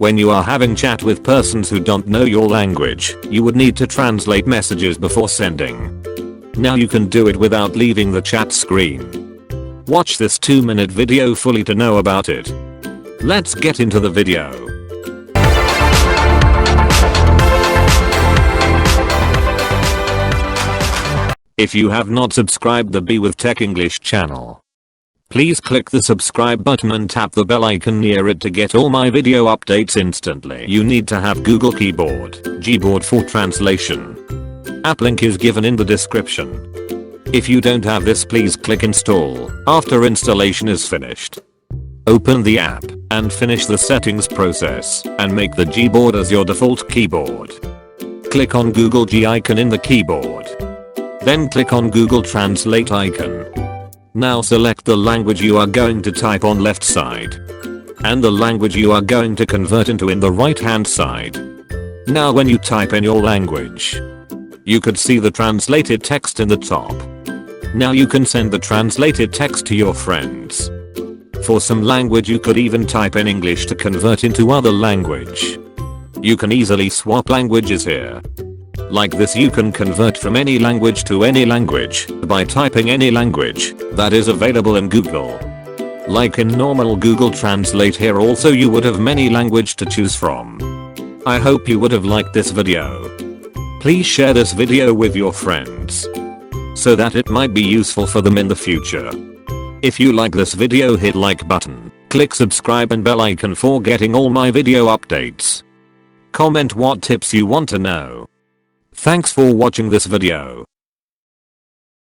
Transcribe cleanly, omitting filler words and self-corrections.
When you are having chat with persons who don't know your language, you would need to translate messages before sending. Now you can do it without leaving the chat screen. Watch this 2-minute video fully to know about it. Let's get into the video. If you have not subscribed the Be With Tech English channel, please click the subscribe button and tap the bell icon near it to get all my video updates instantly. You need to have Google Keyboard, Gboard for translation. Applink is given in the description. If you don't have this, please click install. After installation is finished, open the app and finish the settings process and make the Gboard as your default keyboard. Click on Google G icon in the keyboard. Then click on Google Translate icon. Now select the language you are going to type on left side and the language you are going to convert into in the right hand side. Now when you type in your language, you could see the translated text in the top. Now you can send the translated text to your friends. For some language you could even type in English to convert into other language. You can easily swap languages here. Like this, you can convert from any language to any language by typing any language that is available in Google. Like in normal Google Translate, here also you would have many language to choose from. I hope you would have liked this video. Please share this video with your friends so that it might be useful for them in the future. If you like this video, hit like button, click subscribe and bell icon for getting all my video updates. Comment what tips you want to know. Thanks for watching this video.